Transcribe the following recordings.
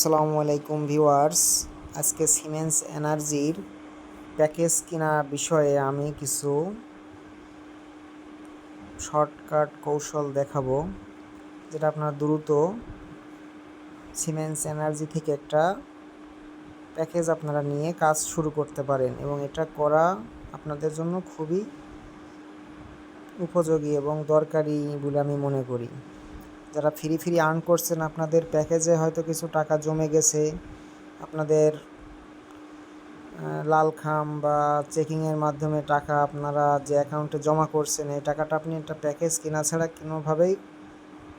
আসসালামু আলাইকুম ভিউয়ার্স। আজকে সিমেন্স এনার্জির প্যাকেজ কেনার বিষয়ে আমি কিছু শর্টকাট কৌশল দেখাবো, যেটা আপনারা দ্রুত সিমেন্স এনার্জি থেকে একটা প্যাকেজ আপনারা নিয়ে কাজ শুরু করতে পারেন, এবং এটা করা আপনাদের জন্য খুবই উপযোগী এবং দরকারি বলে আমি মনে করি। যারা ফ্রি আর্ন করছেন, আপনাদের প্যাকেজে হয়তো কিছু টাকা জমে গেছে, আপনাদের লাল খাম বা চেকিংয়ের মাধ্যমে টাকা আপনারা যে অ্যাকাউন্টে জমা করছেন, এই টাকাটা আপনি একটা প্যাকেজ কেনা ছাড়া কোনোভাবেই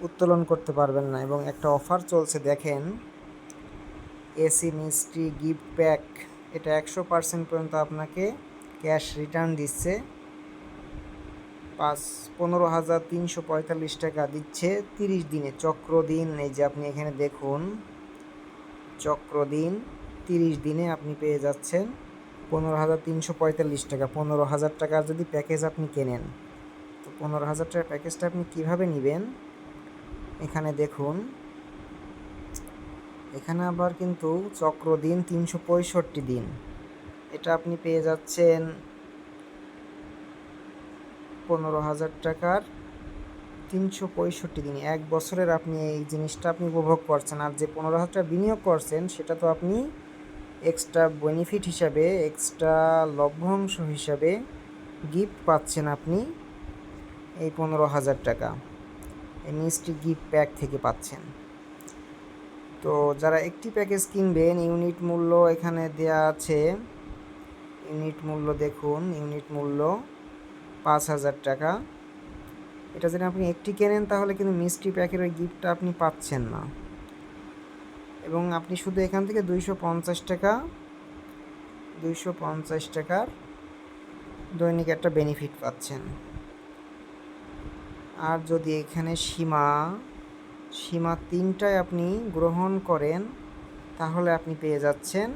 উত্তোলন করতে পারবেন না। এবং একটা অফার চলছে, দেখেন, এসি মিষ্টি গিফট প্যাক, এটা 100% পর্যন্ত আপনাকে ক্যাশ রিটার্ন দিচ্ছে। 15,345 টাকা দিচ্ছে 30 দিনে, চক্রদিন। এই যে আপনি এখানে দেখুন, চক্রদিন 30 দিনে আপনি পেয়ে যাচ্ছেন 15,345 টাকা। 15,000 টাকার যদি প্যাকেজ আপনি কেনেন, তো 15,000 টাকার প্যাকেজটা আপনি কীভাবে নেবেন এখানে দেখুন। এখানে আবার কিন্তু চক্রদিন 365 দিন, এটা আপনি পেয়ে যাচ্ছেন 15,000 টাকার 365 দিন। 1 বছরের আপনি এই জিনিসটা আপনি উপভোগ করছেন। আর যে 15,000 টাকা বিনিয়োগ করছেন, সেটা তো আপনি এক্সট্রা বেনিফিট হিসাবে, এক্সট্রা লভ্যাংশ হিসাবে গিফট পাচ্ছেন আপনি। এই 15,000 টাকা এই মিষ্টি গিফট প্যাক থেকে পাচ্ছেন। তো যারা একটি প্যাকেজ কিনবেন, ইউনিট মূল্য এখানে দেয়া আছে। ইউনিট মূল্য দেখুন, ইউনিট মূল্য 5,000 টাকা। এটা যদি আপনি একটি কেনেন, তাহলে কিন্তু মিষ্টি প্যাকের ওই গিফটটা আপনি পাচ্ছেন না, এবং আপনি শুধু এখান থেকে 250 টাকার দৈনিক একটা বেনিফিট পাচ্ছেন। আর যদি এখানে সীমা 3টায় আপনি গ্রহণ করেন, তাহলে আপনি পেয়ে যাচ্ছেন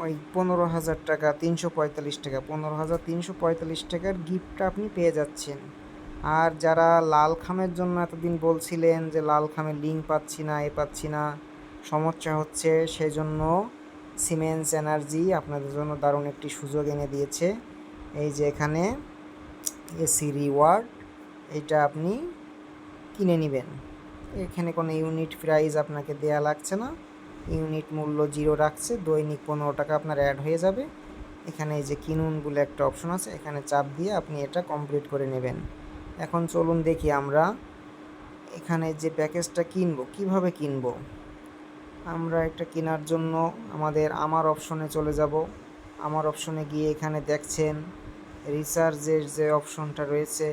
ওই 15,000 টাকা 345 টাকা, 15,345 টাকার গিফটটা আপনি পেয়ে যাচ্ছেন। আর যারা লাল খামের জন্য এতদিন বলছিলেন যে লাল খামের লিঙ্ক পাচ্ছি না, পাচ্ছি না, সমস্যা হচ্ছে, সেজন্য সিমেন্স এনার্জি আপনাদের জন্য দারুণ একটি সুযোগ এনে দিয়েছে। এই যে এখানে এসি রিওয়ার্ড, এটা আপনি কিনে নেবেন। এখানে কোনো ইউনিট প্রাইস আপনাকে দেয়া লাগছে না, ইউনিট মূল্য 0 রাখছে। দৈনিক 15 টাকা আপনার অ্যাড হয়ে যাবে। এখানে এই যে কিনুন বলে একটা অপশন আছে, এখানে চাপ দিয়ে আপনি এটা কমপ্লিট করে নেবেন। এখন চলুন দেখি আমরা এখানে যে প্যাকেজটা কিনবো, কিভাবে কিনবো। আমরা এটা কেনার জন্য আমার অপশনে চলে যাব। আমার অপশনে গিয়ে এখানে দেখছেন রিচার্জের যে অপশনটা রয়েছে,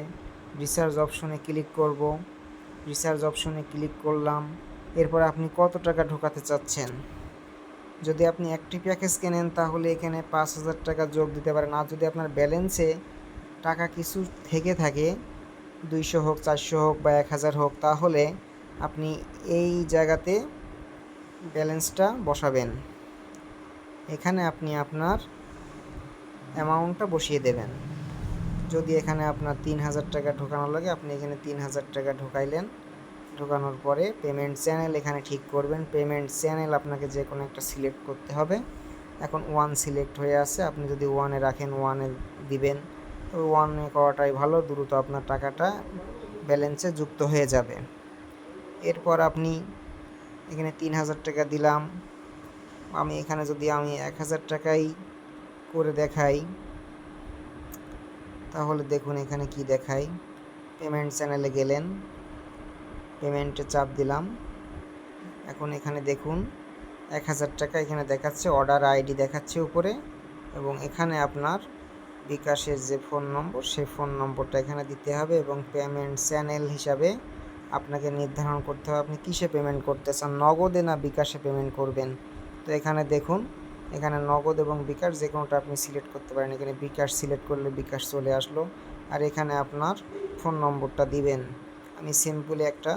রিচার্জ অপশনে ক্লিক করব। রিচার্জ অপশনে ক্লিক করলাম। এরপর আপনি কত টাকা ঢোকাতে চাচ্ছেন। যদি আপনি একটি প্যাকেজ কেনেন, তাহলে এখানে 5,000 টাকা যোগ দিতে পারেন। আর যদি আপনার ব্যালেন্সে টাকা কিছু থেকে থাকে, 200 হোক, 400 হোক বা 1,000 হোক, তাহলে আপনি এই জায়গাতে ব্যালেন্সটা বসাবেন। এখানে আপনি আপনার অ্যামাউন্টটা বসিয়ে দেবেন। যদি এখানে আপনার 3,000 টাকা ঢোকানো লাগে, আপনি এখানে 3,000 টাকা ঢোকাইলেন। ঢোকানোর পরে পেমেন্ট চ্যানেল এখানে ঠিক করবেন। পেমেন্ট চ্যানেল আপনাকে যে কোনো একটা সিলেক্ট করতে হবে। এখন 1 সিলেক্ট হয়ে আছে, আপনি যদি 1-এ রাখেন 1-এ দিবেন। তো 1-এ করাটাই ভালো, দ্রুত আপনার টাকাটা ব্যালেন্সে যুক্ত হয়ে যাবে। এরপর আপনি এখানে 3,000 টাকা দিলাম। আমি এখানে যদি 1,000 টাকাই করে দেখাই, তাহলে দেখুন এখানে কি দেখাই। পেমেন্ট চ্যানেলে গেলেন, পেমেন্টে চাপ দিলাম। এখন এখানে দেখুন 1,000 টাকা এখানে দেখাচ্ছে, অর্ডার আইডি দেখাচ্ছে উপরে, এবং এখানে আপনার বিকাশের যে ফোন নম্বর, সেই ফোন নম্বরটা এখানে দিতে হবে। এবং পেমেন্ট চ্যানেল হিসাবে আপনাকে নির্ধারণ করতে হবে আপনি কিসে পেমেন্ট করতে চান, নগদে না বিকাশে পেমেন্ট করবেন। তো এখানে দেখুন, এখানে নগদ এবং বিকাশ যে কোনোটা আপনি সিলেক্ট করতে পারেন। এখানে বিকাশ সিলেক্ট করলে বিকাশ চলে আসলো। আর এখানে আপনার ফোন নম্বরটা দিবেন। আমি সিম্পলি একটা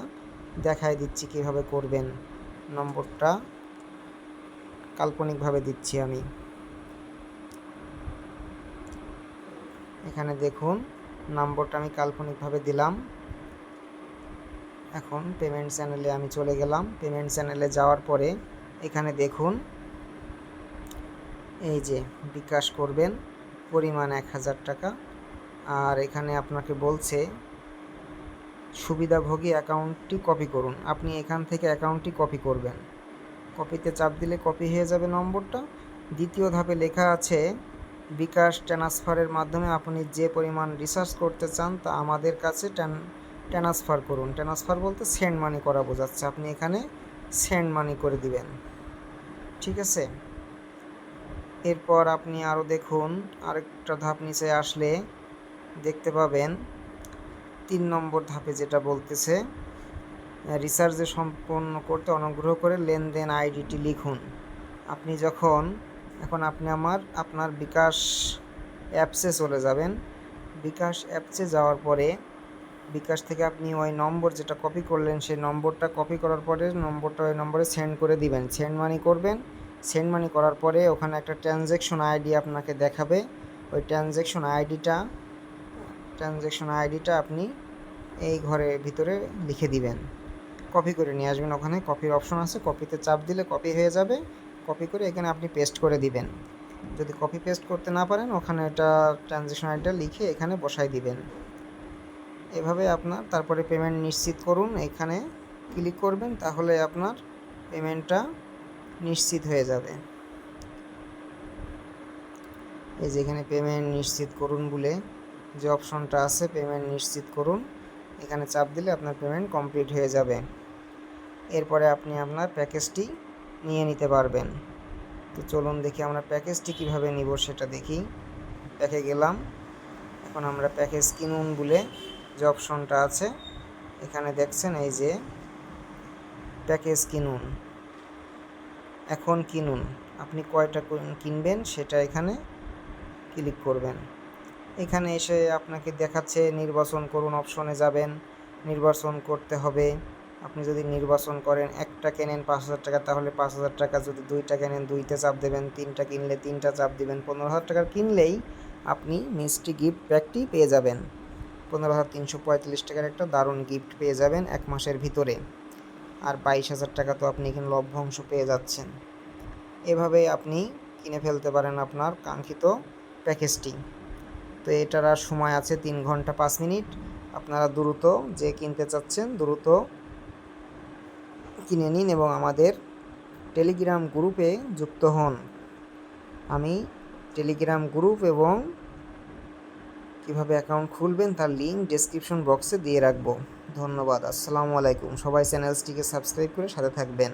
দেখাই দিচ্ছি কিভাবে করবেন। নম্বরটা কাল্পনিকভাবে দিচ্ছি আমি। এখানে দেখুন নম্বরটা আমি কাল্পনিকভাবে দিলাম। এখন পেমেন্ট চ্যানেলে আমি চলে গেলাম। পেমেন্ট চ্যানেলে যাওয়ার পরে এখানে দেখুন এই যে বিকাশ করবেন পরিমাণ 1000 টাকা। আর এখানে আপনাকে বলছে সুবিধাভোগী অ্যাকাউন্টটি কপি করুন। আপনি এখান থেকে অ্যাকাউন্টটি কপি করবেন। কপিতে চাপ দিলে কপি হয়ে যাবে নম্বরটা। দ্বিতীয় ধাপে লেখা আছে বিকাশ ট্রান্সফারের মাধ্যমে আপনি যে পরিমাণ রিচার্জ করতে চান তা আমাদের কাছে ট্রান্সফার করুন। ট্রান্সফার বলতে সেন্ড মানি করা বোঝাচ্ছে। আপনি এখানে সেন্ড মানি করে দিবেন, ঠিক আছে। এরপর আপনি আরও দেখুন, আরেকটা ধাপ নিচে আসলে দেখতে পাবেন 3 নম্বর ধাপে যেটা বলতেছে রিচার্জে সম্পন্ন করতে অনুগ্রহ করে লেনদেন আইডিটি লিখুন। আপনি যখন এখন আপনি আপনার বিকাশ অ্যাপসে চলে যাবেন। বিকাশ অ্যাপসে যাওয়ার পরে বিকাশ থেকে আপনি ওই নম্বর যেটা কপি করলেন সেই নম্বরটা কপি করার পরে নম্বরটা ওই নম্বরে সেন্ড করে দিবেন, সেন্ড মানি করবেন। সেন্ড মানি করার পরে ওখানে একটা ট্রানজ্যাকশন আইডি আপনাকে দেখাবে। ওই ট্রানজ্যাকশন আইডিটা আপনি এই ঘরের ভিতরে লিখে দিবেন, কপি করে নিয়ে আসবেন। ওখানে কপির অপশন আছে, কপিতে চাপ দিলে কপি হয়ে যাবে। কপি করে এখানে আপনি পেস্ট করে দিবেন। যদি কপি পেস্ট করতে না পারেন ওখানে এটা ট্রানজ্যাকশন আইডিটা লিখে এখানে বসাই দিবেন। এভাবে আপনার তারপরে পেমেন্ট নিশ্চিত করুন, এখানে ক্লিক করবেন, তাহলে আপনার পেমেন্টটা নিশ্চিত হয়ে যাবে। এই যে এখানে পেমেন্ট নিশ্চিত করুন বলে যে অপশনটা আছে পেমেন্ট নিশ্চিত করুন, এখানে চাপ দিলে আপনার পেমেন্ট কমপ্লিট হয়ে যাবে। এরপরে আপনি আপনার প্যাকেজটি নিয়ে নিতে পারবেন। তো চলুন দেখি আমরা প্যাকেজটি কিভাবে নিব সেটা দেখি। প্যাকে গেলাম। এখন আমরা প্যাকেজ কিনুন বলে যে অপশনটা আছে এখানে দেখছেন এই যে প্যাকেজ কিনুন, এখন কিনুন। আপনি কয়টা কিনবেন সেটা এখানে ক্লিক করবেন। এখানে এসে আপনাকে দেখাচ্ছে নির্বাচন করুন অপশনে যাবেন, নির্বাচন করতে হবে। আপনি যদি নির্বাচন করেন একটা কেনেন 5000 টাকা তাহলে 5000 টাকা, যদি 2টা কেনেন 2তে চাপ দেবেন, 3টা কিনলে 3টা চাপ দেবেন। 15000 টাকার কিনলেই আপনি মিষ্টি গিফট প্যাকটি পেয়ে যাবেন। 15345 টাকার একটা দারুণ গিফট পেয়ে যাবেন 1 মাসের ভিতরে। আর 22000 টাকা তো আপনি এখানে লভ্যাংশ পেয়ে যাচ্ছেন। এভাবে আপনি কিনে ফেলতে পারেন আপনার কাঙ্ক্ষিত প্যাকেজটি। তো এটার আর সময় আছে 3 ঘন্টা 5 মিনিট। আপনারা দ্রুত যে কিনতে চাচ্ছেন দ্রুত কিনে নিন এবং আমাদের টেলিগ্রাম গ্রুপে যুক্ত হন। আমি টেলিগ্রাম গ্রুপ এবং কিভাবে অ্যাকাউন্ট খুলবেন তার লিঙ্ক ডেসক্রিপশন বক্সে দিয়ে রাখবো। ধন্যবাদ। আসসালামু আলাইকুম। সবাই চ্যানেলটিকে সাবস্ক্রাইব করে সাথে থাকবেন।